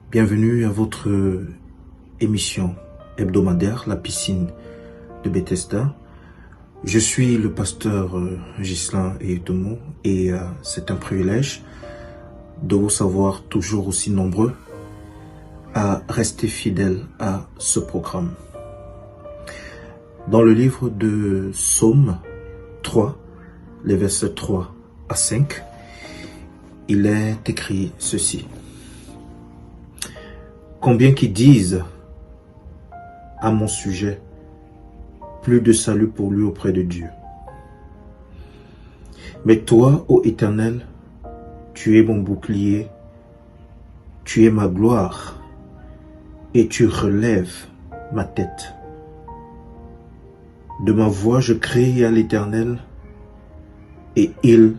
Bienvenue à votre émission hebdomadaire, la piscine de Bethesda. Je suis le pasteur Ghislain Eyetomo et c'est un privilège de vous savoir toujours aussi nombreux à rester fidèles à ce programme. Dans le livre de Psaume 3, les versets 3 à 5, il est écrit ceci. Combien qui disent à mon sujet, plus de salut pour lui auprès de Dieu. Mais toi, ô Éternel, tu es mon bouclier, tu es ma gloire, et tu relèves ma tête. De ma voix, je crie à l'Éternel, et il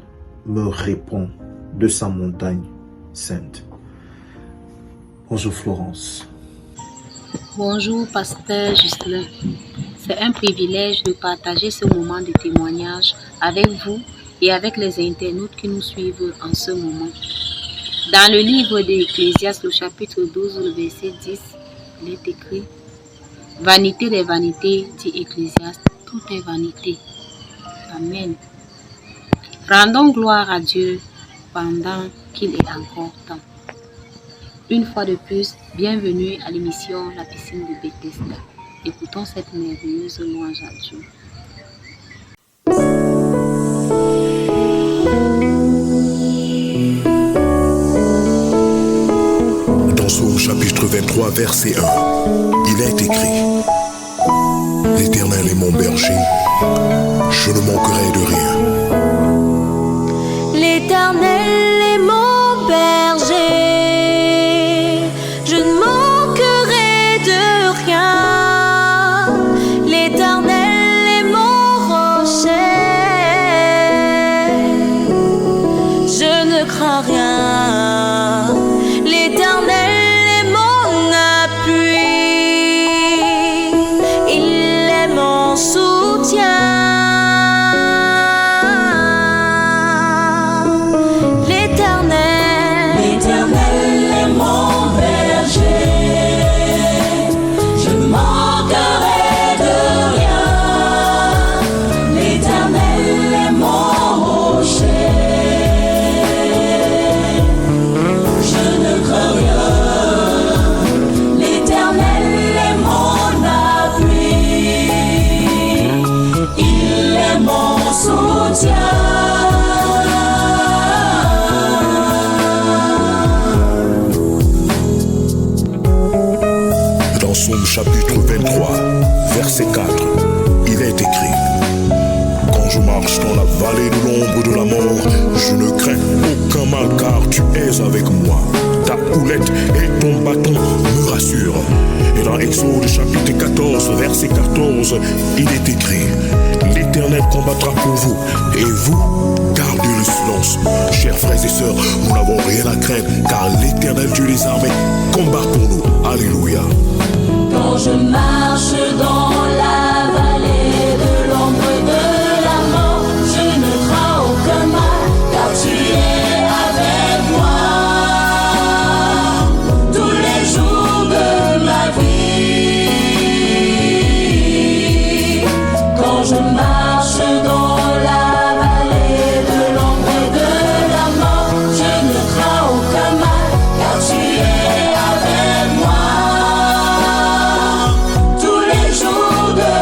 me répond de sa montagne sainte. Bonjour Florence. Bonjour Pasteur Ghislain. C'est un privilège de partager ce moment de témoignage avec vous et avec les internautes qui nous suivent en ce moment. Dans le livre d'Ecclésiaste, le chapitre 12, le verset 10, il est écrit « Vanité des vanités, dit Ecclésiaste, tout est vanité. » Amen. Rendons gloire à Dieu pendant qu'il est encore temps. Une fois de plus, bienvenue à l'émission La piscine de Bethesda. Écoutons cette merveilleuse louange à Dieu. Dans Psaume chapitre 23, verset 1, il est écrit « L'Éternel est mon berger, je ne manquerai de rien. » L'Éternel est mon berger. Dans Psaume chapitre 23, verset 4, il est écrit « Quand je marche dans la vallée de l'ombre de la mort, je ne crains aucun mal car tu es avec moi. Ta houlette et ton bâton me rassurent. » Et dans Exode chapitre 14, verset 14, il est écrit « L'Éternel combattra pour vous, et vous, gardez le silence. » Chers frères et sœurs, nous n'avons rien à craindre, car l'Éternel Dieu des armées combat pour nous. Alléluia. Quand je marche dans la vallée de l'ombre de la mort, je ne crains aucun mal, car tu es avec moi. Tous les jours de ma vie, quand je marche dans la vallée de l'ombre de la mort, je ne crains aucun mal, car tu es avec moi. Tous les jours de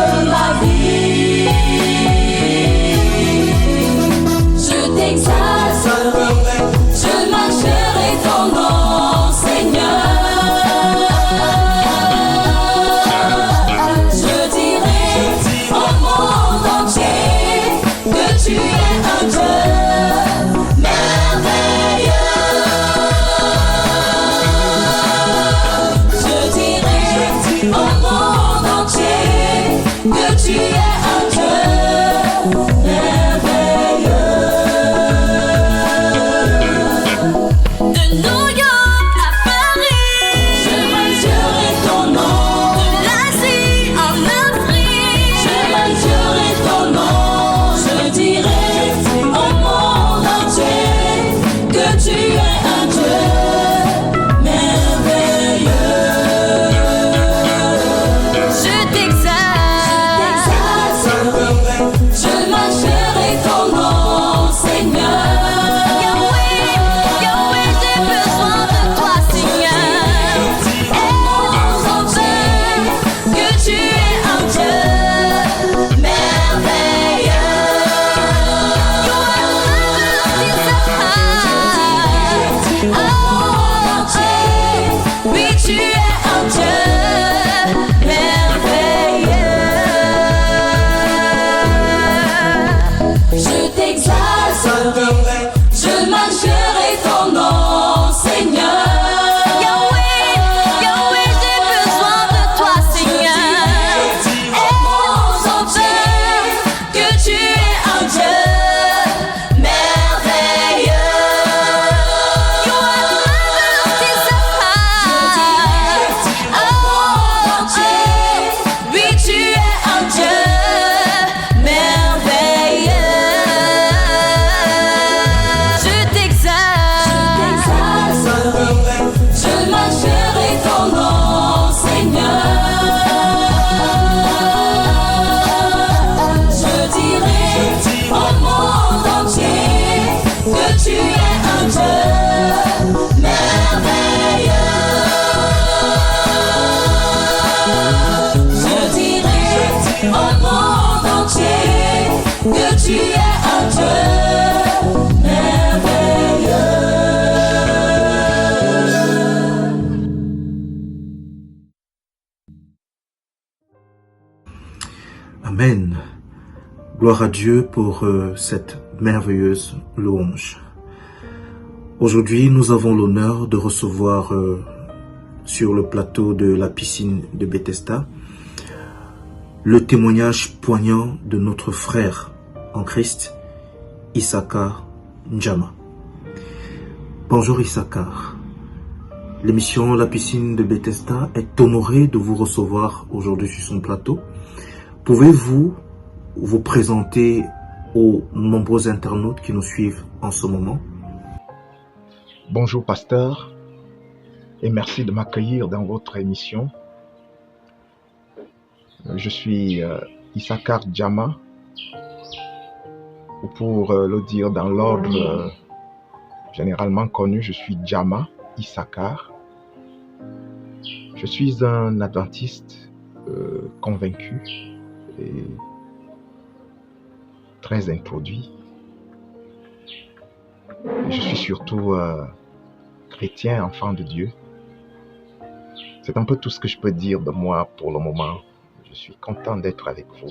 Amen. Gloire à Dieu pour cette merveilleuse louange. Aujourd'hui, nous avons l'honneur de recevoir sur le plateau de la piscine de Bethesda le témoignage poignant de notre frère en Christ, Issachar Njama. Bonjour Issachar. L'émission La piscine de Bethesda est honorée de vous recevoir aujourd'hui sur son plateau. Pouvez-vous vous présenter aux nombreux internautes qui nous suivent en ce moment? Bonjour pasteur et merci de m'accueillir dans votre émission. Je suis Issachar Njama, ou pour le dire dans l'ordre généralement connu, je suis Njama Issachar. Je suis un adventiste convaincu et très introduit. Et je suis surtout chrétien, enfant de Dieu. C'est un peu tout ce que je peux dire de moi pour le moment. Je suis content d'être avec vous.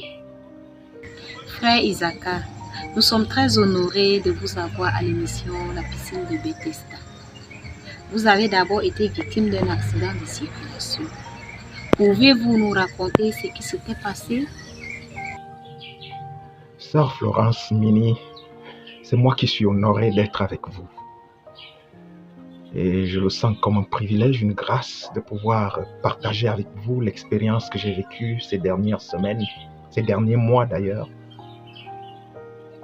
Frère Issachar, nous sommes très honorés de vous avoir à l'émission La piscine de Bethesda. Vous avez d'abord été victime d'un accident de circulation. Pouvez-vous nous raconter ce qui s'était passé? Sœur Florence Mini, c'est moi qui suis honoré d'être avec vous. Et je le sens comme un privilège, une grâce de pouvoir partager avec vous l'expérience que j'ai vécue ces dernières semaines, ces derniers mois d'ailleurs,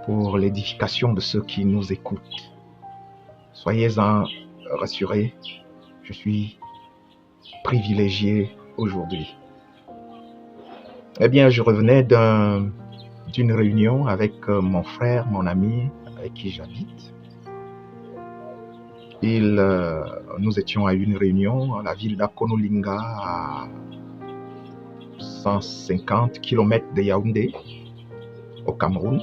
pour l'édification de ceux qui nous écoutent. Soyez-en rassurés, je suis privilégié aujourd'hui. Eh bien, je revenais d'une réunion avec mon frère, mon ami, avec qui j'habite. Nous étions à une réunion à la ville d'Akonolinga, à 150 km de Yaoundé, au Cameroun.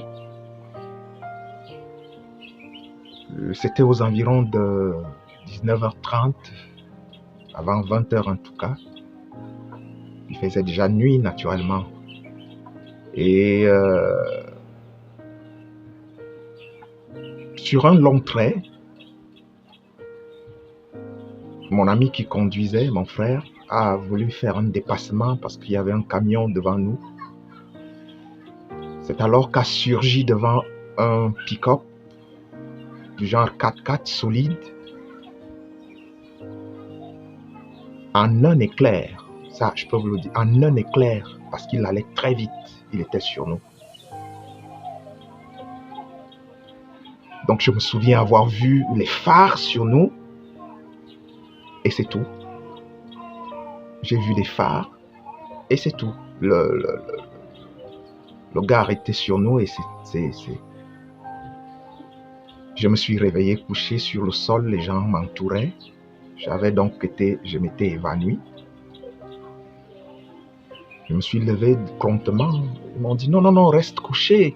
C'était aux environs de 19h30, avant 20h en tout cas. Il faisait déjà nuit naturellement. Et sur un long trait, mon ami qui conduisait, mon frère, a voulu faire un dépassement parce qu'il y avait un camion devant nous. C'est alors qu'a surgi devant un pick-up du genre 4x4 solide, en un éclair. Ça, je peux vous le dire, en un éclair, parce qu'il allait très vite, il était sur nous. Donc je me souviens avoir vu les phares sur nous, et c'est tout. J'ai vu les phares, et c'est tout. Le gars arrêté sur nous, et Je me suis réveillé couché sur le sol, les gens m'entouraient. Je m'étais évanoui. Je me suis levé promptement. Ils m'ont dit non, reste couché.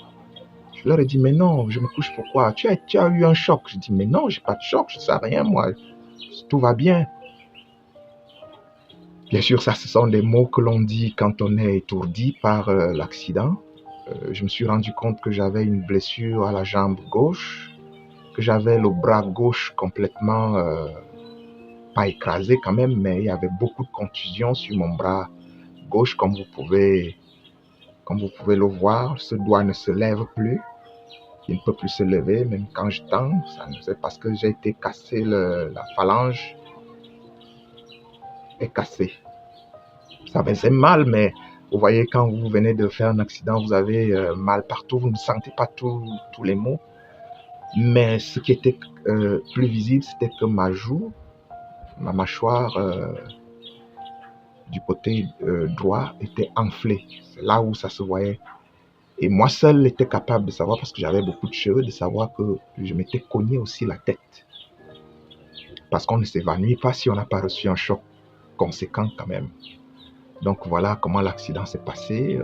Je leur ai dit mais non, je me couche pourquoi? Tu as eu un choc. Je dis mais non, j'ai pas de choc, je ne sais rien moi. Tout va bien. Bien sûr, ça, ce sont des mots que l'on dit quand on est étourdi par l'accident. Je me suis rendu compte que j'avais une blessure à la jambe gauche, que j'avais le bras gauche complètement, pas écrasé quand même, mais il y avait beaucoup de contusions sur mon bras gauche, comme vous pouvez le voir. Ce doigt ne se lève plus. Il ne peut plus se lever, même quand je tends. C'est parce que j'ai été cassé, la phalange est cassée. Ça faisait mal, mais vous voyez, quand vous venez de faire un accident, vous avez mal partout, vous ne sentez pas tous les maux. Mais ce qui était plus visible, c'était que ma joue, ma mâchoire du côté droit était enflée. C'est là où ça se voyait. Et moi seul était capable de savoir, parce que j'avais beaucoup de cheveux, de savoir que je m'étais cogné aussi la tête. Parce qu'on ne s'évanouit pas si on n'a pas reçu un choc conséquent quand même. Donc voilà comment l'accident s'est passé.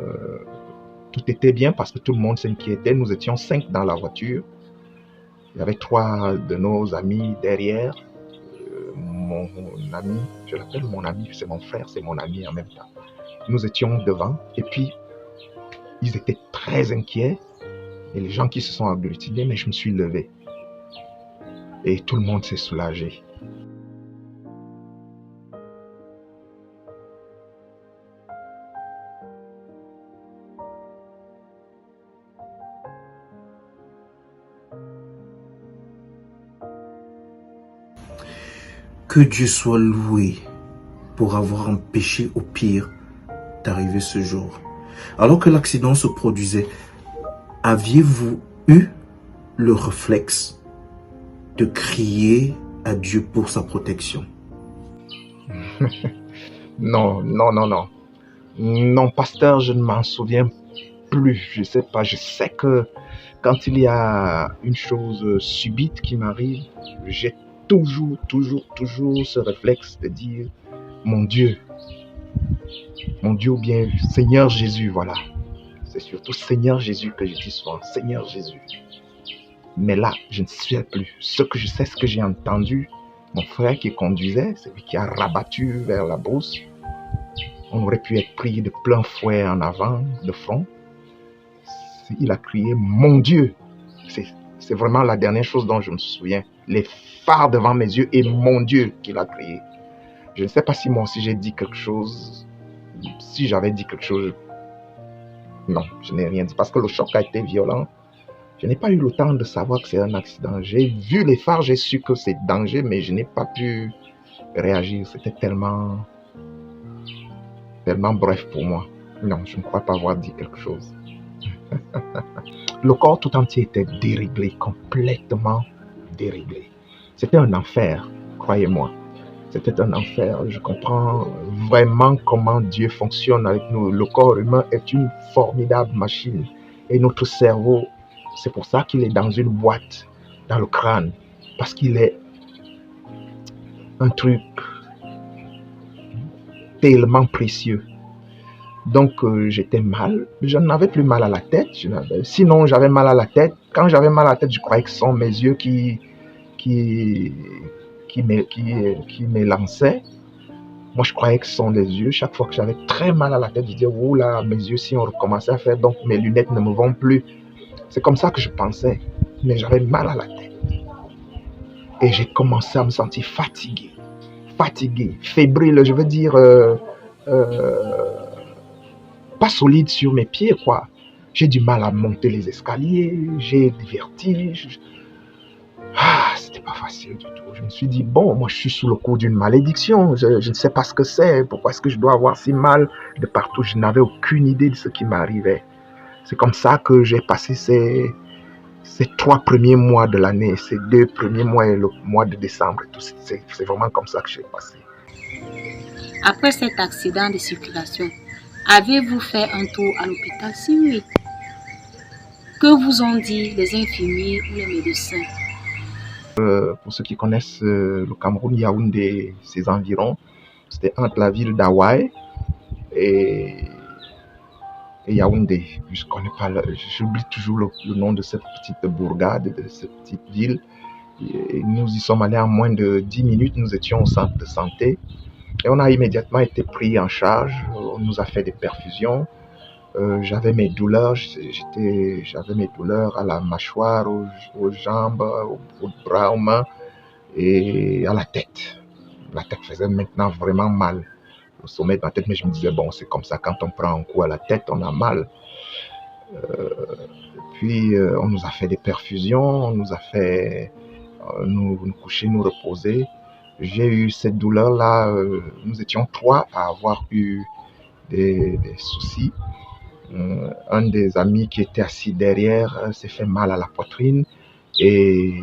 Tout était bien parce que tout le monde s'inquiétait. Nous étions 5 dans la voiture. Il y avait 3 de nos amis derrière. Mon ami, je l'appelle mon ami, c'est mon frère, c'est mon ami en même temps. Nous étions devant. Et puis, ils étaient très inquiets. Et les gens qui se sont agglutinés, mais je me suis levé. Et tout le monde s'est soulagé. Que Dieu soit loué pour avoir empêché au pire d'arriver ce jour. Alors que l'accident se produisait, aviez-vous eu le réflexe de crier à Dieu pour sa protection? Non. Non, pasteur, je ne m'en souviens plus. Je sais pas. Je sais que quand il y a une chose subite qui m'arrive, j'ai toujours ce réflexe de dire mon Dieu ou bien Seigneur Jésus, voilà. C'est surtout Seigneur Jésus que je dis souvent, Seigneur Jésus. Mais là, je ne sais plus. Ce que je sais, ce que j'ai entendu, mon frère qui conduisait, c'est lui qui a rabattu vers la brousse. On aurait pu être pris de plein fouet en avant, de front. Il a crié mon Dieu. C'est vraiment la dernière chose dont je me souviens. Les phares devant mes yeux et mon Dieu qu'il a crié. Je ne sais pas si moi aussi j'ai dit quelque chose. Si j'avais dit quelque chose, non, je n'ai rien dit parce que le choc a été violent. Je n'ai pas eu le temps de savoir que c'est un accident. J'ai vu les phares, j'ai su que c'est danger, mais je n'ai pas pu réagir. C'était tellement bref pour moi. Non, je ne crois pas avoir dit quelque chose. Le corps tout entier était déréglé, complètement déréglé. C'était un enfer, croyez-moi. C'était un enfer. Je comprends vraiment comment Dieu fonctionne avec nous. Le corps humain est une formidable machine. Et notre cerveau, c'est pour ça qu'il est dans une boîte, dans le crâne. Parce qu'il est un truc tellement précieux. Donc, j'étais mal. Je n'avais plus mal à la tête. Sinon, j'avais mal à la tête. Quand j'avais mal à la tête, je croyais que ce sont mes yeux qui m'élançaient. Moi, je croyais que ce sont les yeux. Chaque fois que j'avais très mal à la tête, je disais, oh là, mes yeux, si on recommençait à faire, donc mes lunettes ne me vont plus. C'est comme ça que je pensais. Mais j'avais mal à la tête. Et j'ai commencé à me sentir fatigué, fébrile, je veux dire, pas solide sur mes pieds, quoi. J'ai du mal à monter les escaliers, j'ai des vertiges. C'était pas facile du tout. Je me suis dit, bon, moi je suis sous le coup d'une malédiction. Je ne sais pas ce que c'est. Pourquoi est-ce que je dois avoir si mal de partout? Je n'avais aucune idée de ce qui m'arrivait. C'est comme ça que j'ai passé ces 3 premiers mois de l'année, ces 2 premiers mois et le mois de décembre. C'est vraiment comme ça que j'ai passé. Après cet accident de circulation, avez-vous fait un tour à l'hôpital? Si oui, que vous ont dit les infirmiers ou les médecins? Pour ceux qui connaissent le Cameroun, Yaoundé, ses environs, c'était entre la ville d'Hawaï et Yaoundé. Je connais pas, j'oublie toujours le nom de cette petite bourgade, de cette petite ville. Et nous y sommes allés en moins de 10 minutes, nous étions au centre de santé. Et on a immédiatement été pris en charge, on nous a fait des perfusions. J'avais mes douleurs, j'avais mes douleurs à la mâchoire, aux jambes, aux bras, aux mains et à la tête. La tête faisait maintenant vraiment mal, au sommet de ma tête, mais je me disais, bon, c'est comme ça, quand on prend un coup à la tête, on a mal. Puis on nous a fait des perfusions, on nous a fait nous coucher, nous reposer. J'ai eu cette douleur-là, nous étions 3 à avoir eu des soucis. Un des amis qui était assis derrière s'est fait mal à la poitrine et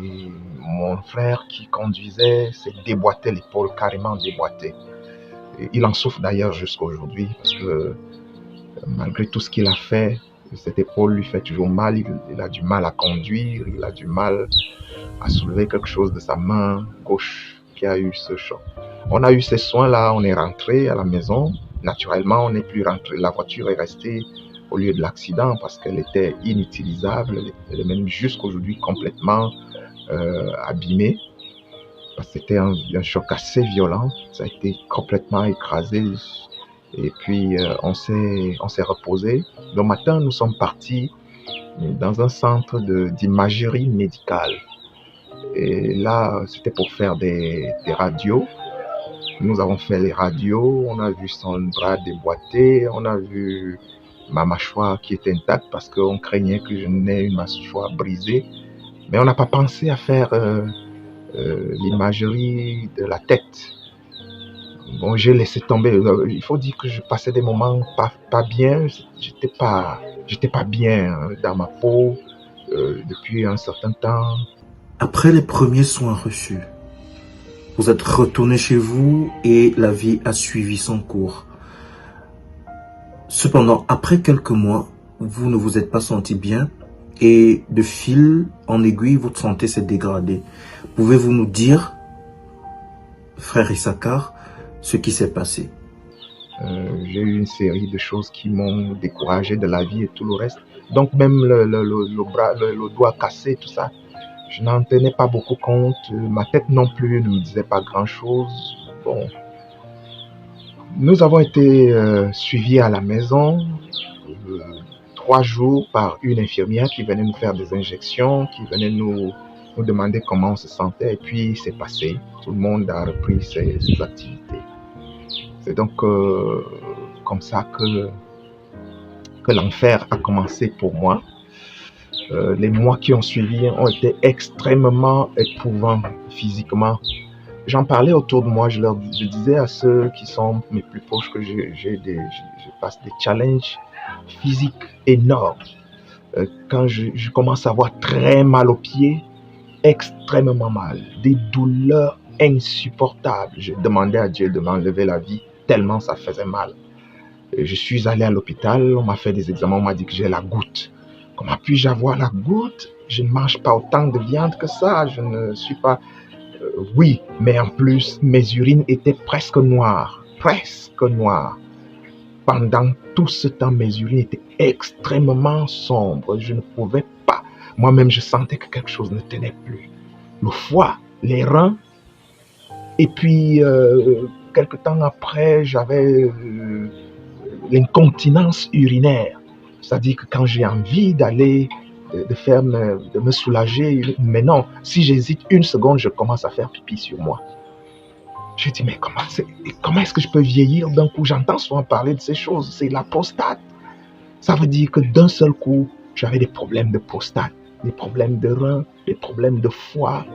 mon frère qui conduisait s'est déboîté l'épaule, carrément déboîté. Et il en souffre d'ailleurs jusqu'à aujourd'hui parce que malgré tout ce qu'il a fait, cette épaule lui fait toujours mal, il a du mal à conduire, il a du mal à soulever quelque chose de sa main gauche qui a eu ce choc. On a eu ces soins-là, on est rentré à la maison. Naturellement, on n'est plus rentré. La voiture est restée au lieu de l'accident parce qu'elle était inutilisable. Elle est même jusqu'aujourd'hui complètement abîmée. Parce que c'était un choc assez violent. Ça a été complètement écrasé. Et puis, on s'est reposé. Le matin, nous sommes partis dans un centre d'imagerie médicale. Et là, c'était pour faire des radios. Nous avons fait les radios, on a vu son bras déboîté, on a vu ma mâchoire qui était intacte parce qu'on craignait que je n'ai une mâchoire brisée. Mais on n'a pas pensé à faire l'imagerie de la tête. Bon, j'ai laissé tomber. Il faut dire que je passais des moments pas bien. J'étais pas bien dans ma peau depuis un certain temps. Après les premiers soins reçus, vous êtes retourné chez vous et la vie a suivi son cours. Cependant, après quelques mois, vous ne vous êtes pas senti bien et de fil en aiguille, votre santé s'est dégradée. Pouvez-vous nous dire, frère Issachar, ce qui s'est passé? J'ai eu une série de choses qui m'ont découragé de la vie et tout le reste. Donc même le doigt cassé, tout ça, je n'en tenais pas beaucoup compte. Ma tête non plus ne me disait pas grand-chose. Bon, nous avons été suivis à la maison 3 jours par une infirmière qui venait nous faire des injections, qui venait nous demander comment on se sentait. Et puis c'est passé. Tout le monde a repris ses activités. C'est donc comme ça que l'enfer a commencé pour moi. Les mois qui ont suivi ont été extrêmement éprouvants physiquement. J'en parlais autour de moi, je disais à ceux qui sont mes plus proches que je passe des challenges physiques énormes. Quand je commence à avoir très mal aux pieds, extrêmement mal, des douleurs insupportables. Je demandais à Dieu de m'enlever la vie tellement ça faisait mal. Je suis allé à l'hôpital, on m'a fait des examens, on m'a dit que j'ai la goutte. Comment puis-je avoir la goutte? Je ne mange pas autant de viande que ça, je ne suis pas... oui, mais en plus, mes urines étaient presque noires. Pendant tout ce temps, mes urines étaient extrêmement sombres. Je ne pouvais pas. Moi-même, je sentais que quelque chose ne tenait plus. Le foie, les reins. Et puis, quelque temps après, j'avais l'incontinence urinaire. C'est-à-dire que quand j'ai envie d'aller, de me soulager, mais non, si j'hésite une seconde, je commence à faire pipi sur moi. Je dis, mais comment est-ce que je peux vieillir d'un coup? J'entends souvent parler de ces choses, c'est la prostate. Ça veut dire que d'un seul coup, j'avais des problèmes de prostate, des problèmes de reins, des problèmes de foie.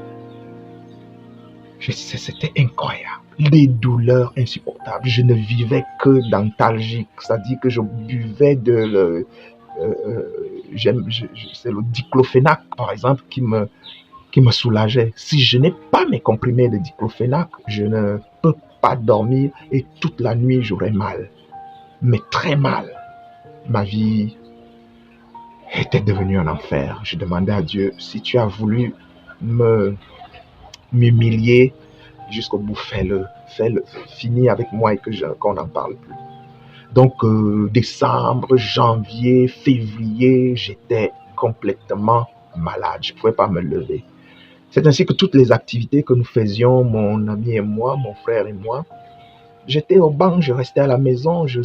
C'était incroyable. Des douleurs insupportables. Je ne vivais que d'antalgique, c'est-à-dire que je buvais c'est le diclofénac, par exemple, qui me soulageait. Si je n'ai pas mes comprimés de diclofénac, je ne peux pas dormir et toute la nuit, j'aurais mal. Mais très mal. Ma vie était devenue un enfer. Je demandais à Dieu, si tu as voulu m'humilier jusqu'au bout, fais-le, finis avec moi et qu'on n'en parle plus. Donc, décembre, janvier, février, j'étais complètement malade. Je ne pouvais pas me lever. C'est ainsi que toutes les activités que nous faisions, mon ami et moi, mon frère et moi, j'étais au banc, je restais à la maison, je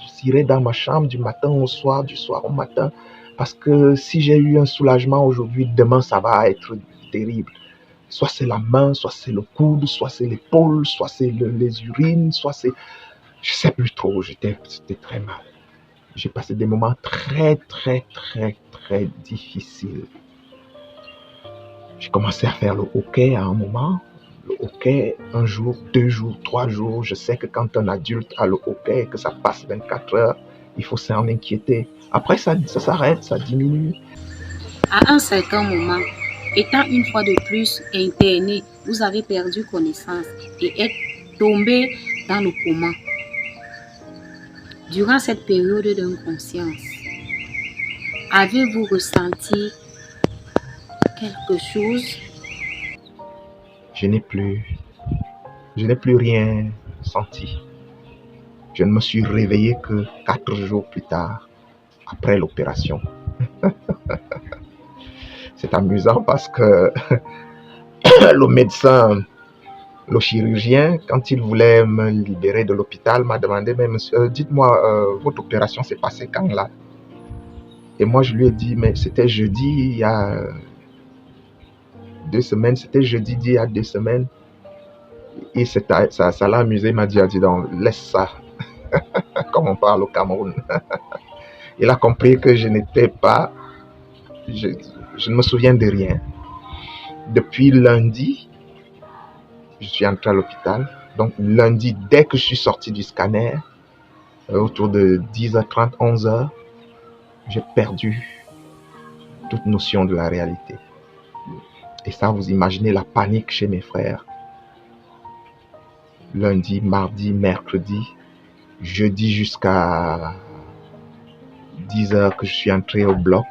cirais dans ma chambre du matin au soir, du soir au matin, parce que si j'ai eu un soulagement aujourd'hui, demain ça va être terrible. Soit c'est la main, soit c'est le coude, soit c'est l'épaule, soit c'est les urines, soit c'est... Je ne sais plus trop, c'était très mal. J'ai passé des moments très, très, très, très difficiles. J'ai commencé à faire le hockey à un moment. Le hockey, 1 jour, 2 jours, 3 jours. Je sais que quand un adulte a le hockey et que ça passe 24 heures, il faut s'en inquiéter. Après, ça s'arrête, ça diminue. À un certain moment, étant une fois de plus interné, vous avez perdu connaissance et êtes tombé dans le coma. Durant cette période d'inconscience, avez-vous ressenti quelque chose? Je n'ai plus rien senti. Je ne me suis réveillé que 4 jours plus tard, après l'opération. C'est amusant parce que le médecin Le chirurgien, quand il voulait me libérer de l'hôpital, m'a demandé, mais monsieur, dites-moi, votre opération s'est passée quand là? Et moi, je lui ai dit, mais c'était jeudi, il y a 2 semaines, c'était jeudi d'il y a 2 semaines. Et ça l'a amusé, il m'a dit, donc, laisse ça, comme on parle au Cameroun. Il a compris que je n'étais pas, je ne me souviens de rien. Depuis lundi, je suis entré à l'hôpital. Donc lundi, dès que je suis sorti du scanner, autour de 10h30, 11h, j'ai perdu toute notion de la réalité. Et ça, vous imaginez la panique chez mes frères. Lundi, mardi, mercredi, jeudi jusqu'à 10h que je suis entré au bloc,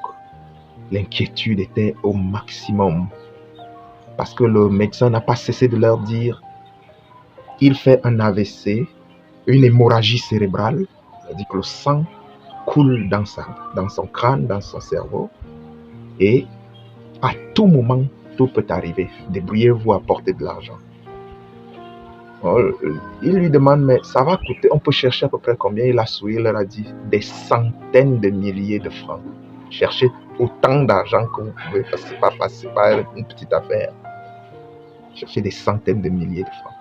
l'inquiétude était au maximum. Parce que le médecin n'a pas cessé de leur dire, il fait un AVC, une hémorragie cérébrale, c'est-à-dire que le sang coule dans son crâne, dans son cerveau, et à tout moment, tout peut arriver. Débrouillez-vous à apporter de l'argent. Il lui demande, mais ça va coûter, on peut chercher à peu près combien? Il a souri, il leur a dit, des centaines de milliers de francs. Cherchez autant d'argent que vous pouvez, parce que c'est pas une petite affaire. Cherchez des centaines de milliers de francs.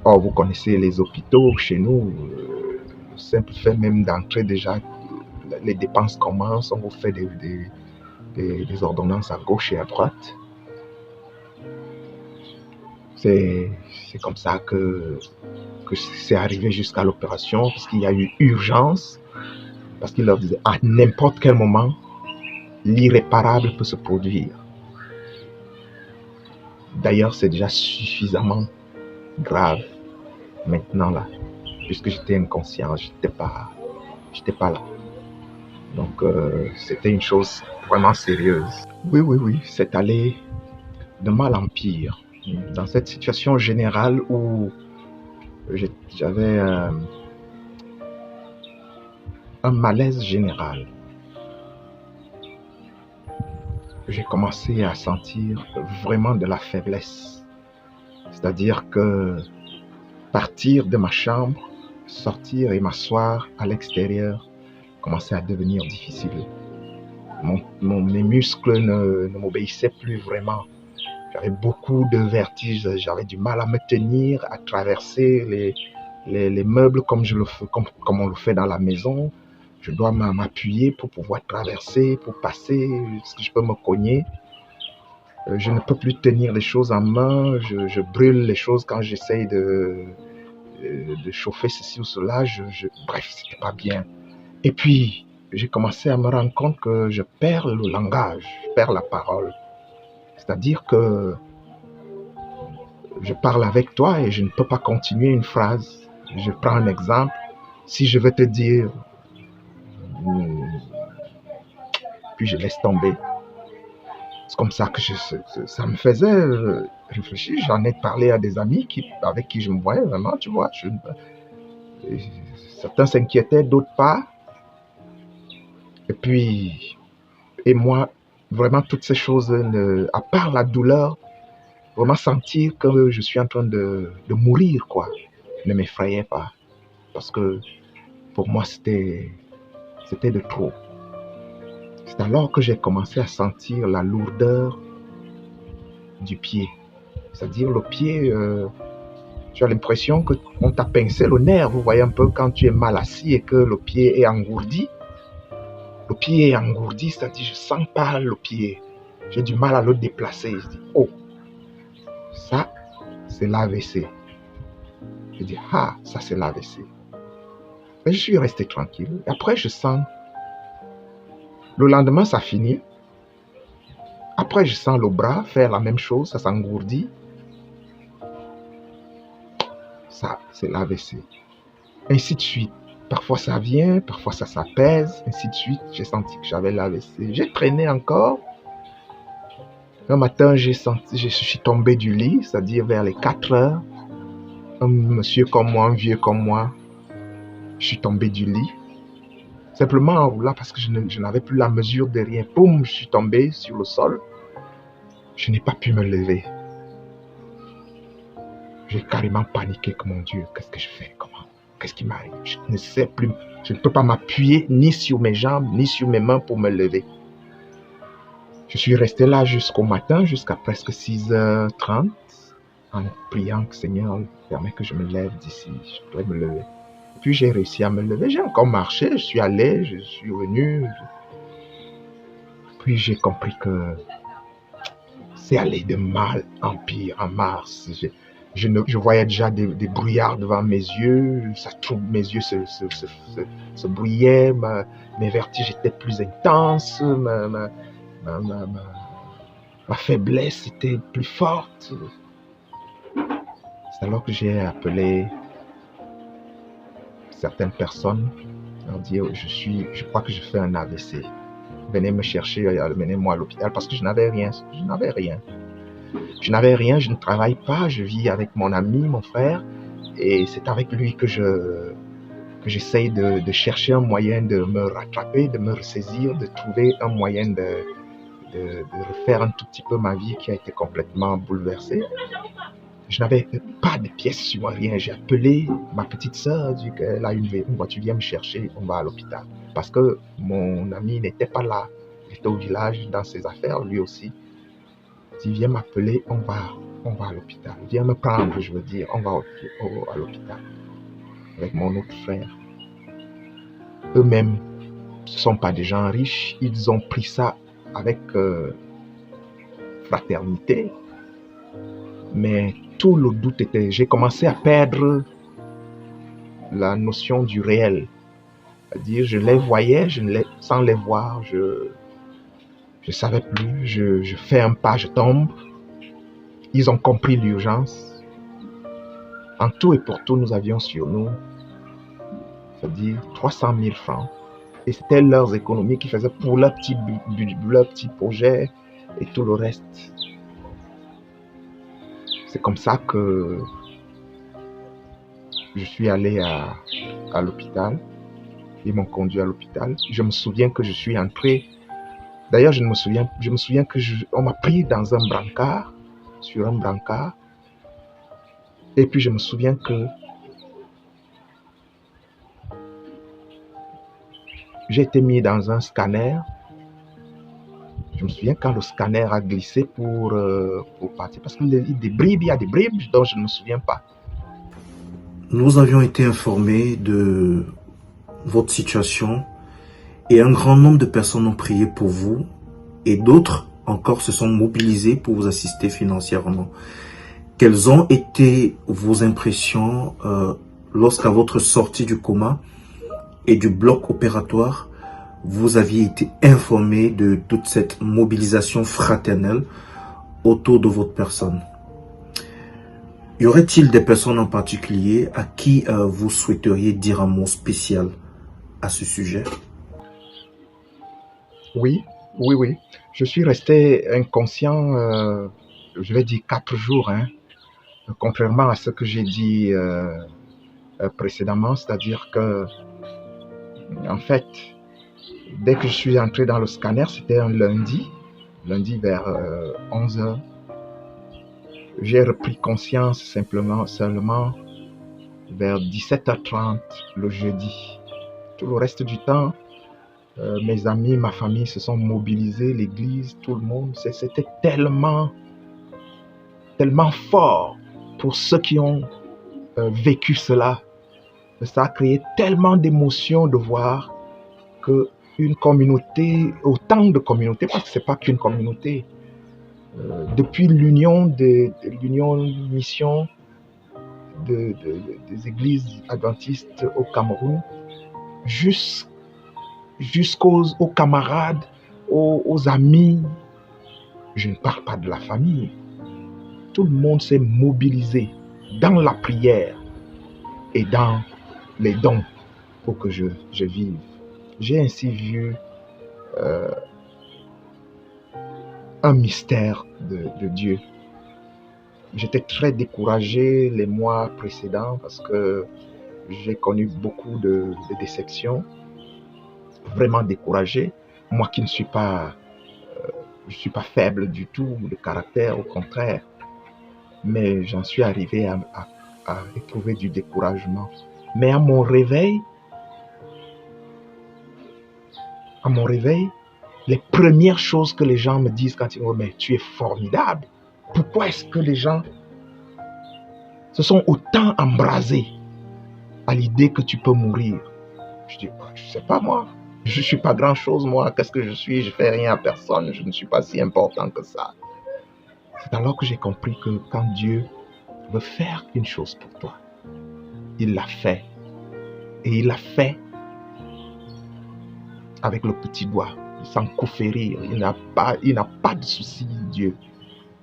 Or, vous connaissez les hôpitaux chez nous, le simple fait même d'entrer déjà, les dépenses commencent, on vous fait des ordonnances à gauche et à droite. C'est comme ça que c'est arrivé jusqu'à l'opération, parce qu'il y a eu urgence, parce qu'il leur disait, à n'importe quel moment, l'irréparable peut se produire. D'ailleurs, c'est déjà suffisamment grave maintenant là, puisque j'étais inconscient, j'étais pas là. Donc c'était une chose vraiment sérieuse. Oui, c'est allé de mal en pire. Dans cette situation générale où j'avais un malaise général, j'ai commencé à sentir vraiment de la faiblesse. C'est-à-dire que partir de ma chambre, sortir et m'asseoir à l'extérieur commençait à devenir difficile. Mes muscles ne m'obéissaient plus vraiment. J'avais beaucoup de vertiges, j'avais du mal à me tenir, à traverser les meubles comme on le fait dans la maison. Je dois m'appuyer pour pouvoir traverser, pour passer, parce que je peux me cogner. Je ne peux plus tenir les choses en main, je brûle les choses quand j'essaye de chauffer ceci ou cela. Bref, c'était pas bien. Et puis, j'ai commencé à me rendre compte que je perds le langage, je perds la parole. C'est-à-dire que je parle avec toi et je ne peux pas continuer une phrase. Je prends un exemple. Si je veux te dire, puis je laisse tomber. C'est comme ça que ça me faisait réfléchir. J'en ai parlé à des amis avec qui je me voyais vraiment, tu vois. Certains s'inquiétaient, d'autres pas. Et moi, vraiment, toutes ces choses, à part la douleur, vraiment sentir que je suis en train de mourir, quoi, ne m'effrayait pas. Parce que pour moi, c'était de trop. C'est alors que j'ai commencé à sentir la lourdeur du pied. C'est-à-dire le pied, tu as l'impression qu'on t'a pincé le nerf. Vous voyez un peu quand tu es mal assis et que le pied est engourdi. Le pied est engourdi, c'est-à-dire je ne sens pas le pied. J'ai du mal à le déplacer. Je dis, oh, ça, c'est l'AVC. Je dis, ah, ça, c'est l'AVC. Et je suis resté tranquille. Et après, je sens... Le lendemain, ça finit. Après, je sens le bras faire la même chose, ça s'engourdit. Ça, c'est l'AVC. Ainsi de suite. Parfois, ça vient, parfois, ça s'apaise, ainsi de suite. J'ai senti que j'avais l'AVC. J'ai traîné encore. Un matin, je suis tombé du lit, c'est-à-dire vers les 4 heures. Un monsieur comme moi, un vieux comme moi, je suis tombé du lit. Simplement en roulant parce que je n'avais plus la mesure de rien. Boum, je suis tombé sur le sol. Je n'ai pas pu me lever. J'ai carrément paniqué que mon Dieu, qu'est-ce que je fais? Comment? Qu'est-ce qui m'arrive? Je ne sais plus. Je ne peux pas m'appuyer ni sur mes jambes, ni sur mes mains pour me lever. Je suis resté là jusqu'au matin, jusqu'à presque 6h30, en priant que Seigneur permet que je me lève d'ici. Je dois me lever. Puis j'ai réussi à me lever. J'ai encore marché. Je suis allé, je suis venu. Puis j'ai compris que c'est allé de mal en pire en mars. Je voyais déjà des brouillards devant mes yeux. Mes yeux se brouillaient. Mes vertiges étaient plus intenses. Ma faiblesse était plus forte. C'est alors que j'ai appelé certaines personnes, leur dire je crois que je fais un AVC. Venez me chercher, amenez-moi à l'hôpital parce que je n'avais rien. Je n'avais rien, je ne travaille pas, je vis avec mon ami, mon frère, et c'est avec lui que j'essaye de chercher un moyen de me rattraper, de me ressaisir, de trouver un moyen de refaire un tout petit peu ma vie qui a été complètement bouleversée. Je n'avais pas de pièces sur moi, rien. J'ai appelé ma petite sœur, dit qu'elle a une voiture, viens me chercher, on va à l'hôpital. Parce que mon ami n'était pas là, il était au village dans ses affaires, lui aussi. Il dit, viens m'appeler, on va à l'hôpital. Viens me prendre, je veux dire, on va à l'hôpital. Avec mon autre frère. Eux-mêmes, ce ne sont pas des gens riches, ils ont pris ça avec fraternité. Mais tout le doute était... J'ai commencé à perdre la notion du réel. C'est-à-dire, je les voyais, sans les voir, je ne savais plus. Je fais un pas, je tombe. Ils ont compris l'urgence. En tout et pour tout, nous avions sur nous, c'est-à-dire 300 000 francs. Et c'était leurs économies qu'ils faisaient pour leur petit projet et tout le reste. C'est comme ça que je suis allé à l'hôpital. Ils m'ont conduit à l'hôpital. Je me souviens que je suis entré. D'ailleurs, je me souviens que on m'a pris dans un brancard, sur un brancard. Et puis je me souviens que j'ai été mis dans un scanner. Je me souviens quand le scanner a glissé pour partir. Parce qu'il y a des bribes dont je ne me souviens pas. Nous avions été informés de votre situation et un grand nombre de personnes ont prié pour vous et d'autres encore se sont mobilisés pour vous assister financièrement. Quelles ont été vos impressions lorsqu'à votre sortie du coma et du bloc opératoire, vous aviez été informé de toute cette mobilisation fraternelle autour de votre personne? Y aurait-il des personnes en particulier à qui vous souhaiteriez dire un mot spécial à ce sujet? Oui. Je suis resté inconscient, je vais dire 4 jours, hein, contrairement à ce que j'ai dit précédemment, c'est-à-dire que, en fait, dès que je suis entré dans le scanner, c'était un lundi vers 11h. J'ai repris conscience seulement vers 17h30 le jeudi. Tout le reste du temps, mes amis, ma famille se sont mobilisés, l'église, tout le monde. C'était tellement fort pour ceux qui ont vécu cela. Ça a créé tellement d'émotions de voir qu'une communauté, autant de communautés, parce que ce n'est pas qu'une communauté, depuis l'union mission des églises adventistes au Cameroun, jusqu'aux camarades, aux amis. Je ne parle pas de la famille. Tout le monde s'est mobilisé dans la prière et dans les dons pour que je vive. J'ai ainsi vu un mystère de Dieu. J'étais très découragé les mois précédents parce que j'ai connu beaucoup de déceptions. Vraiment découragé. Moi qui ne suis pas, je suis pas faible du tout de caractère, au contraire. mais j'en suis arrivé à éprouver du découragement. Mais à mon réveil, les premières choses que les gens me disent quand ils me disent « Mais tu es formidable !» Pourquoi est-ce que les gens se sont autant embrasés à l'idée que tu peux mourir? Je dis, je sais pas moi. Je ne suis pas grand-chose moi. Qu'est-ce que je suis? Je fais rien à personne. Je ne suis pas si important que ça. C'est alors que j'ai compris que quand Dieu veut faire une chose pour toi, il l'a fait. Et il l'a fait avec le petit doigt, sans coufferir. Il n'a pas de souci, Dieu.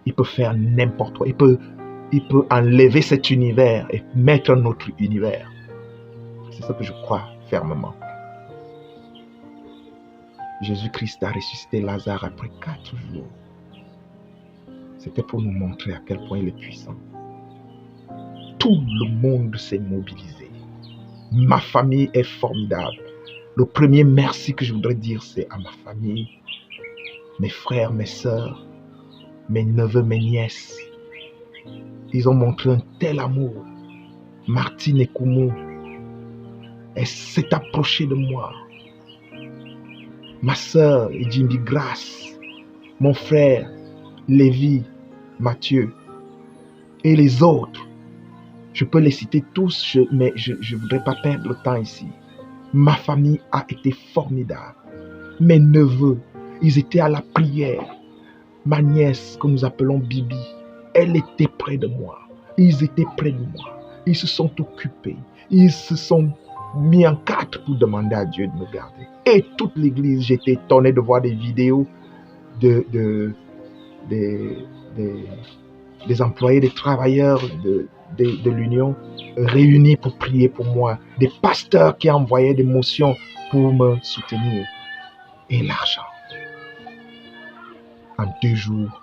Il peut faire n'importe quoi. Il peut enlever cet univers et mettre un autre univers. C'est ce que je crois fermement. Jésus-Christ a ressuscité Lazare après 4 jours. C'était pour nous montrer à quel point il est puissant. Tout le monde s'est mobilisé. Ma famille est formidable. Le premier merci que je voudrais dire, c'est à ma famille, mes frères, mes sœurs, mes neveux, mes nièces. Ils ont montré un tel amour. Martine et Koumou, elle s'est approchée de moi. Ma sœur, Jimmy Grace, mon frère, Lévi, Mathieu, et les autres. Je peux les citer tous, mais je ne voudrais pas perdre le temps ici. Ma famille a été formidable. Mes neveux, ils étaient à la prière. Ma nièce, que nous appelons Bibi, elle était près de moi. Ils étaient près de moi. Ils se sont occupés. Ils se sont mis en quatre pour demander à Dieu de me garder. Et toute l'église, j'étais étonné de voir des vidéos des employés, des travailleurs de l'Union réunis pour prier pour moi. Des pasteurs qui envoyaient des motions pour me soutenir. Et l'argent. En 2 jours,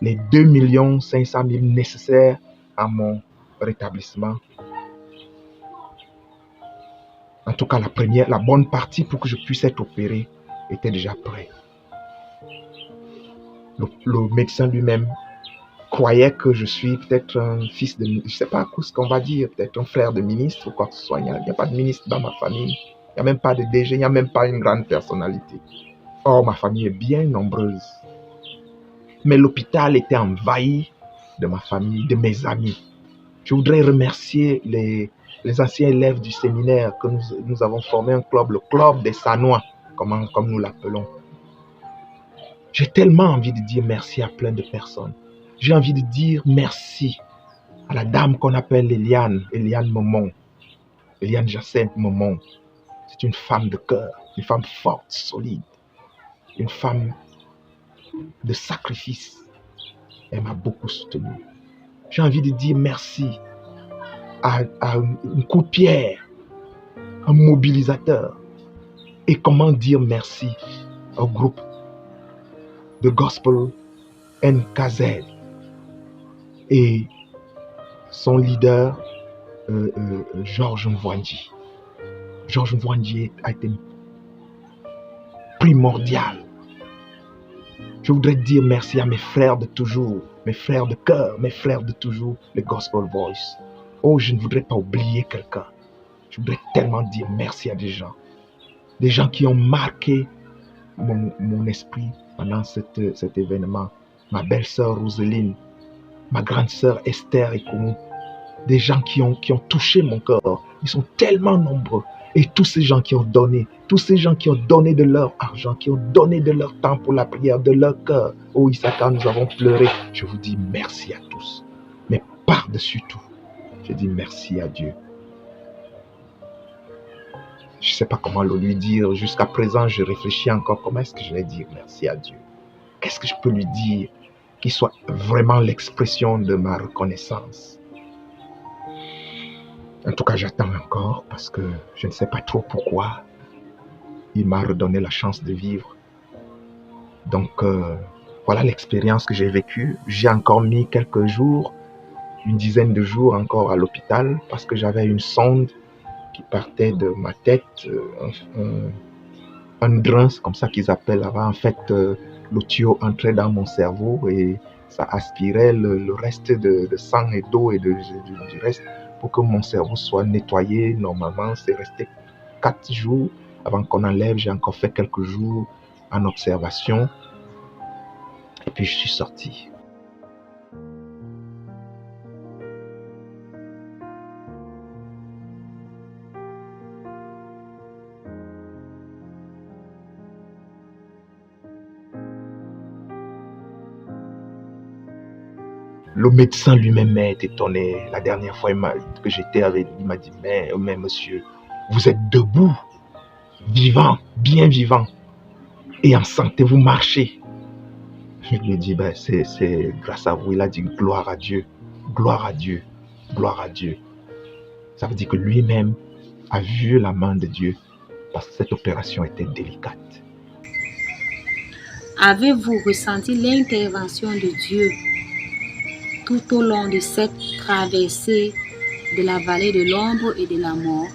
les 2 500 000 nécessaires à mon rétablissement. En tout cas, la bonne partie pour que je puisse être opéré était déjà prêt. Le médecin lui-même croyait que je suis peut-être un fils de... Je ne sais pas ce qu'on va dire, peut-être un frère de ministre ou quoi que ce soit. Il n'y a pas de ministre dans ma famille. Il n'y a même pas de DG, il n'y a même pas une grande personnalité. Or, ma famille est bien nombreuse. Mais l'hôpital était envahi de ma famille, de mes amis. Je voudrais remercier les anciens élèves du séminaire que nous avons formé un club, le club des Sanois, comme nous l'appelons. J'ai tellement envie de dire merci à plein de personnes. J'ai envie de dire merci à la dame qu'on appelle Eliane Momon, Eliane Jacinthe Momon. C'est une femme de cœur, une femme forte, solide, une femme de sacrifice. Elle m'a beaucoup soutenu. J'ai envie de dire merci à une coup de pierre, un mobilisateur. Et comment dire merci au groupe de Gospel NKZ et son leader, Georges Mvoindji. Georges Mvoindji a été primordial. Je voudrais dire merci à mes frères de toujours, mes frères de cœur, mes frères de toujours, les Gospel Voice. Oh, je ne voudrais pas oublier quelqu'un. Je voudrais tellement dire merci à des gens qui ont marqué mon esprit pendant cet événement. Ma belle-sœur Roseline, ma grande sœur Esther et Koumou. Des gens qui ont touché mon cœur. Ils sont tellement nombreux. Et tous ces gens qui ont donné, tous ces gens qui ont donné de leur argent, qui ont donné de leur temps pour la prière, de leur cœur. Oh Issachar, nous avons pleuré. Je vous dis merci à tous. Mais par-dessus tout, je dis merci à Dieu. Je ne sais pas comment le lui dire. Jusqu'à présent, je réfléchis encore. Comment est-ce que je vais dire merci à Dieu? Qu'est-ce que je peux lui dire qui soit vraiment l'expression de ma reconnaissance? En tout cas, j'attends encore parce que je ne sais pas trop pourquoi il m'a redonné la chance de vivre. Donc, voilà l'expérience que j'ai vécue. J'ai encore mis quelques jours, une dizaine de jours encore à l'hôpital parce que j'avais une sonde qui partait de ma tête, un drain, c'est comme ça qu'ils appellent là-bas. En fait, le tuyau entrait dans mon cerveau et ça aspirait le reste de sang et d'eau et du reste pour que mon cerveau soit nettoyé. Normalement, c'est resté 4 jours avant qu'on enlève. J'ai encore fait quelques jours en observation. Et puis je suis sorti. Le médecin lui-même est étonné. La dernière fois que j'étais avec lui, il m'a dit, mais monsieur, vous êtes debout, vivant, bien vivant, et en santé, vous marchez. Je lui ai dit, c'est grâce à vous. Il a dit, gloire à Dieu, gloire à Dieu, gloire à Dieu. Ça veut dire que lui-même a vu la main de Dieu parce que cette opération était délicate. Avez-vous ressenti l'intervention de Dieu tout au long de cette traversée de la vallée de l'ombre et de la mort?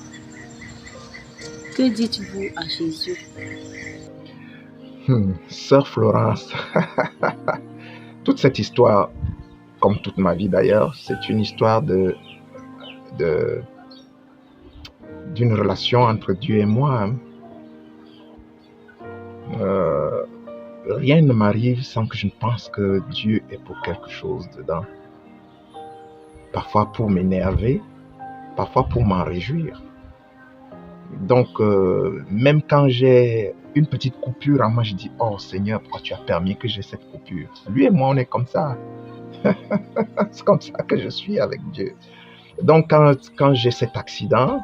Que dites-vous à Jésus? Sœur Florence, toute cette histoire, comme toute ma vie d'ailleurs, c'est une histoire d'une relation entre Dieu et moi. Rien ne m'arrive sans que je ne pense que Dieu est pour quelque chose dedans. Parfois pour m'énerver, parfois pour m'en réjouir. Donc, même quand j'ai une petite coupure en moi, je dis, oh Seigneur, pourquoi tu as permis que j'ai cette coupure? Lui et moi, on est comme ça. C'est comme ça que je suis avec Dieu. Donc, quand j'ai cet accident,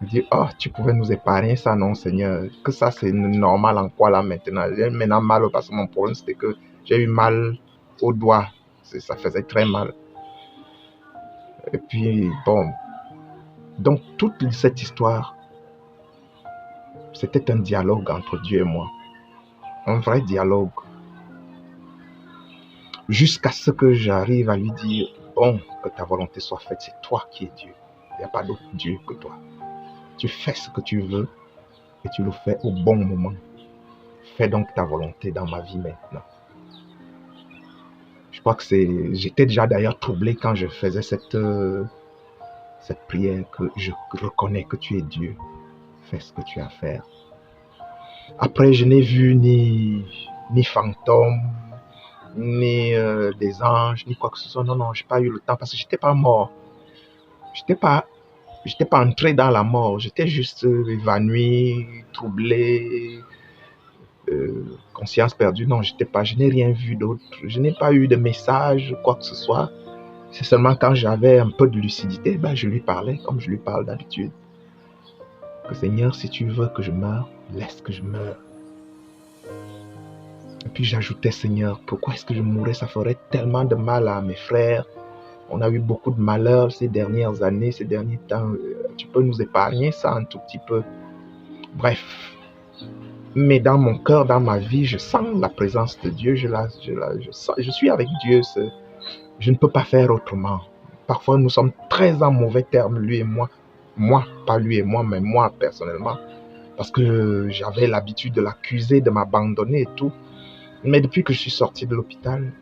je dis, oh, tu pouvais nous épargner ça, non Seigneur? Que ça, c'est normal en quoi là maintenant? J'ai maintenant mal parce que mon problème, c'était que j'ai eu mal au doigt. Ça faisait très mal. Et puis, bon. Donc, toute cette histoire, c'était un dialogue entre Dieu et moi. Un vrai dialogue. Jusqu'à ce que j'arrive à lui dire, bon, que ta volonté soit faite, c'est toi qui es Dieu. Il n'y a pas d'autre Dieu que toi. Tu fais ce que tu veux et tu le fais au bon moment. Fais donc ta volonté dans ma vie maintenant. Je crois que j'étais déjà d'ailleurs troublé quand je faisais cette prière, que je reconnais que tu es Dieu. Fais ce que tu as à faire. Après, je n'ai vu ni fantômes, ni des anges, ni quoi que ce soit. Non, je n'ai pas eu le temps parce que je n'étais pas mort. Je n'étais pas entré dans la mort. J'étais juste évanoui, troublé, conscience perdue. Non, je n'ai rien vu d'autre. Je n'ai pas eu de message, quoi que ce soit. C'est seulement quand j'avais un peu de lucidité, je lui parlais comme je lui parle d'habitude. Que Seigneur, si tu veux que je meure, laisse que je meure. Et puis j'ajoutais, Seigneur, pourquoi est-ce que je mourrais? Ça ferait tellement de mal à mes frères. On a eu beaucoup de malheurs ces dernières années, ces derniers temps. Tu peux nous épargner ça un tout petit peu. Bref. Mais dans mon cœur, dans ma vie, je sens la présence de Dieu. Je suis avec Dieu. Je ne peux pas faire autrement. Parfois, nous sommes très en mauvais termes, lui et moi. Moi, pas lui et moi, mais moi personnellement. Parce que j'avais l'habitude de l'accuser, de m'abandonner et tout. Mais depuis que je suis sorti de l'hôpital,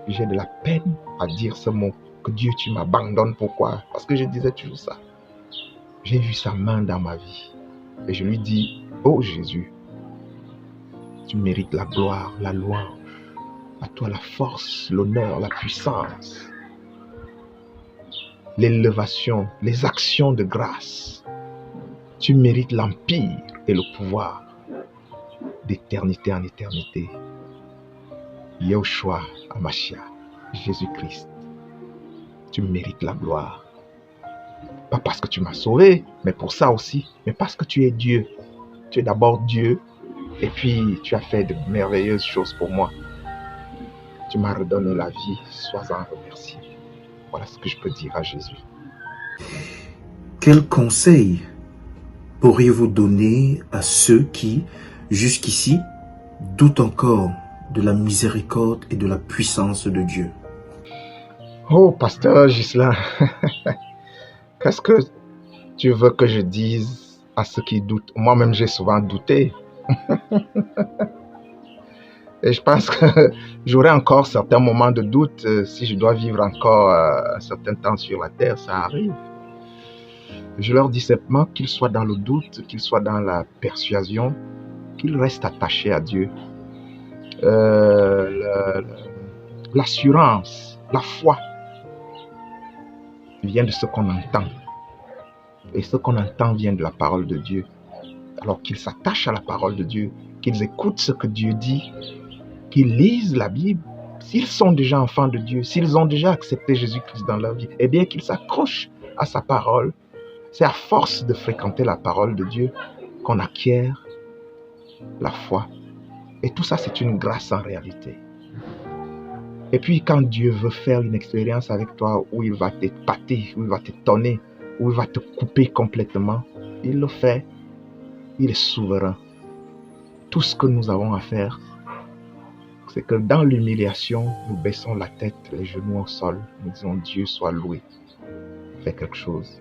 j'ai de la peine à dire ce mot. Que Dieu, tu m'abandonnes. Pourquoi? Parce que je disais toujours ça. J'ai vu sa main dans ma vie. Et je lui dis, oh Jésus, tu mérites la gloire, la louange. À toi la force, l'honneur, la puissance, l'élévation, les actions de grâce. Tu mérites l'empire et le pouvoir d'éternité en éternité. Yahushua Hamashiach, Jésus-Christ, tu mérites la gloire. Pas parce que tu m'as sauvé, mais pour ça aussi, mais parce que tu es Dieu. Tu es d'abord Dieu, et puis tu as fait de merveilleuses choses pour moi. Tu m'as redonné la vie, sois-en remercié. Voilà ce que je peux dire à Jésus. Quel conseil pourriez-vous donner à ceux qui, jusqu'ici, doutent encore de la miséricorde et de la puissance de Dieu? Oh, pasteur Ghislain, qu'est-ce que tu veux que je dise à ceux qui doutent? Moi-même, j'ai souvent douté. Et je pense que j'aurai encore certains moments de doute. Si je dois vivre encore un certain temps sur la terre, ça arrive. Je leur dis simplement qu'ils soient dans le doute, qu'ils soient dans la persuasion, qu'ils restent attachés à Dieu. L'assurance, la foi vient de ce qu'on entend. Et ce qu'on entend vient de la parole de Dieu. Alors qu'ils s'attachent à la parole de Dieu, qu'ils écoutent ce que Dieu dit, qu'ils lisent la Bible. S'ils sont déjà enfants de Dieu, s'ils ont déjà accepté Jésus-Christ dans leur vie, eh bien qu'ils s'accrochent à sa parole. C'est à force de fréquenter la parole de Dieu qu'on acquiert la foi. Et tout ça, c'est une grâce en réalité. Et puis, quand Dieu veut faire une expérience avec toi où il va t'épater, où il va t'étonner, où il va te couper complètement, il le fait. Il est souverain. Tout ce que nous avons à faire, c'est que dans l'humiliation, nous baissons la tête, les genoux au sol, nous disons Dieu soit loué. Fais quelque chose.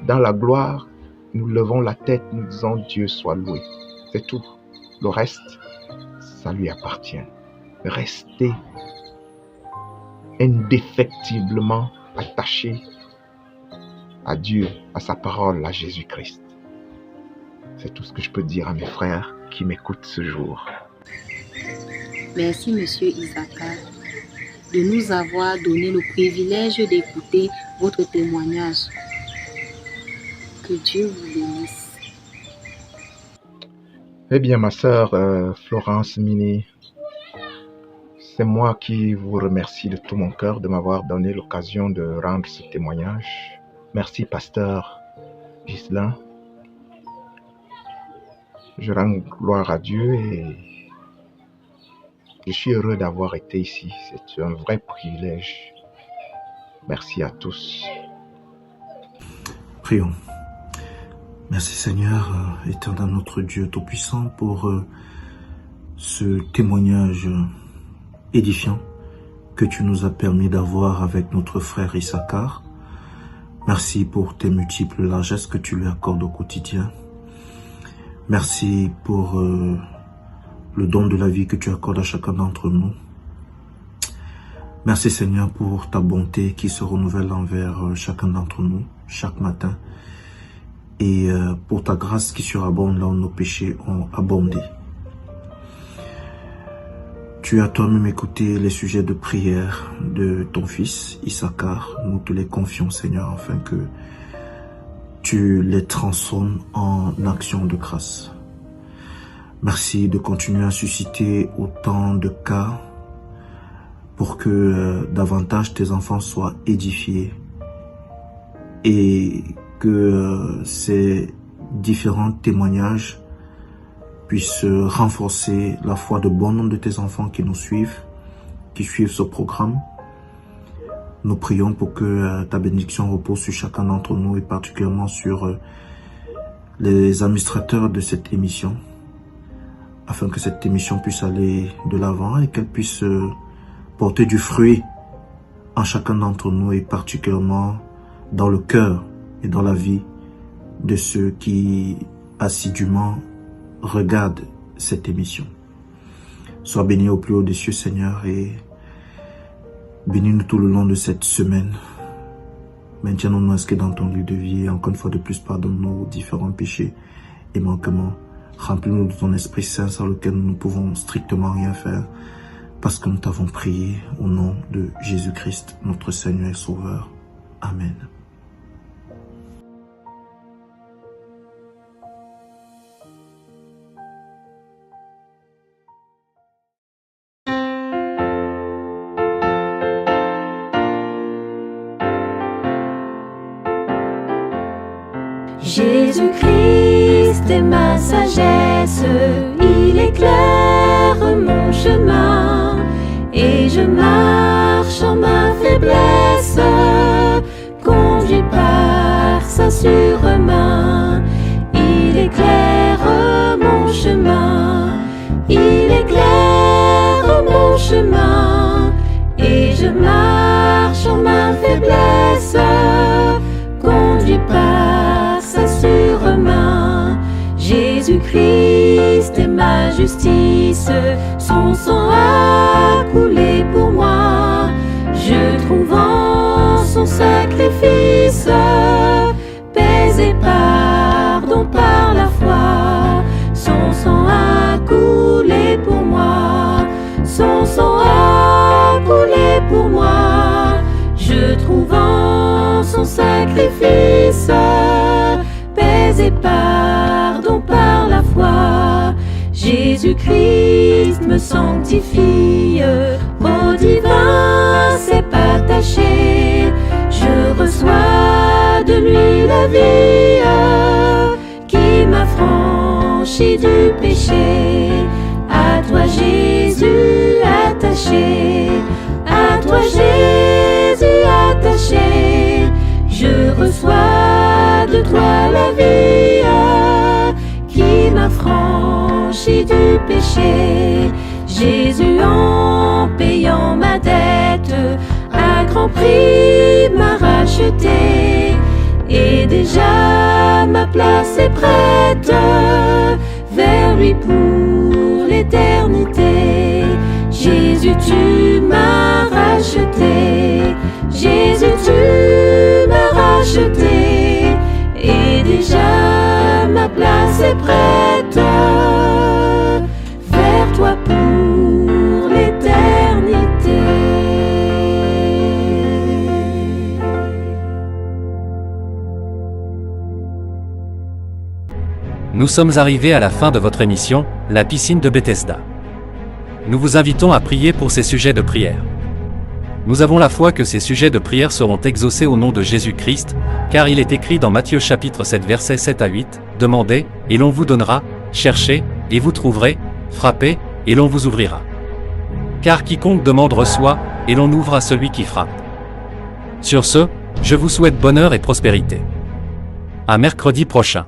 Dans la gloire, nous levons la tête, nous disons Dieu soit loué. C'est tout. Le reste, ça lui appartient. Restez indéfectiblement attachés à Dieu, à sa parole, à Jésus-Christ. C'est tout ce que je peux dire à mes frères qui m'écoutent ce jour. Merci, Monsieur Issachar, de nous avoir donné le privilège d'écouter votre témoignage. Que Dieu vous bénisse. Eh bien, ma sœur Florence Mini, c'est moi qui vous remercie de tout mon cœur de m'avoir donné l'occasion de rendre ce témoignage. Merci, pasteur Ghislain. Je rends gloire à Dieu et je suis heureux d'avoir été ici. C'est un vrai privilège. Merci à tous. Prions. Merci Seigneur, éternel notre Dieu Tout-Puissant, pour ce témoignage édifiant que tu nous as permis d'avoir avec notre frère Issachar. Merci pour tes multiples largesses que tu lui accordes au quotidien. Merci pour le don de la vie que tu accordes à chacun d'entre nous. Merci Seigneur pour ta bonté qui se renouvelle envers chacun d'entre nous, chaque matin. Et pour ta grâce qui surabonde là où nos péchés ont abondé. Tu as toi-même écouté les sujets de prière de ton fils Issachar. Nous te les confions Seigneur afin que tu les transformes en actions de grâce. Merci de continuer à susciter autant de cas pour que davantage tes enfants soient édifiés et que ces différents témoignages puissent renforcer la foi de bon nombre de tes enfants qui nous suivent, qui suivent ce programme. Nous prions pour que ta bénédiction repose sur chacun d'entre nous et particulièrement sur les administrateurs de cette émission, afin que cette émission puisse aller de l'avant et qu'elle puisse porter du fruit en chacun d'entre nous et particulièrement dans le cœur et dans la vie de ceux qui assidûment regardent cette émission. Sois béni au plus haut des cieux, Seigneur, et bénis-nous tout le long de cette semaine. Maintiens-nous inscrits dans ton lieu de vie et encore une fois de plus, pardonne nos différents péchés et manquements. Remplis-nous de ton Esprit Saint sans lequel nous ne pouvons strictement rien faire parce que nous t'avons prié au nom de Jésus-Christ, notre Seigneur et Sauveur. Amen. Jésus-Christ est ma sagesse, il éclaire mon chemin, et je marche en ma faiblesse, conduit par sa sûre main. Il éclaire mon chemin, il éclaire mon chemin, et je marche en ma faiblesse, conduit par sa sûre main. Jésus-Christ Christ est ma justice, son sang a coulé pour moi. Je trouve en son sacrifice paix et pardon par la foi. Son sang a coulé pour moi, son sang a coulé pour moi. Je trouve en son sacrifice paix et pardon par la foi. Jésus-Christ me sanctifie, au divin s'est attaché. Je reçois de lui la vie qui m'affranchit du péché. À toi Jésus attaché, à toi Jésus attaché. Je reçois de toi la vie qui m'affranchit du péché. Jésus en payant ma dette à grand prix m'a racheté. Et déjà ma place est prête vers lui pour l'éternité. Jésus, tu m'as racheté. Jésus, tu m'as racheté. Et déjà ma place est prête vers toi pour l'éternité. Nous sommes arrivés à la fin de votre émission, La piscine de Bethesda. Nous vous invitons à prier pour ces sujets de prière. Nous avons la foi que ces sujets de prière seront exaucés au nom de Jésus-Christ, car il est écrit dans Matthieu chapitre 7 versets 7 à 8, « Demandez, et l'on vous donnera, cherchez, et vous trouverez, frappez, et l'on vous ouvrira. Car quiconque demande reçoit, et l'on ouvre à celui qui frappe. » Sur ce, je vous souhaite bonheur et prospérité. À mercredi prochain.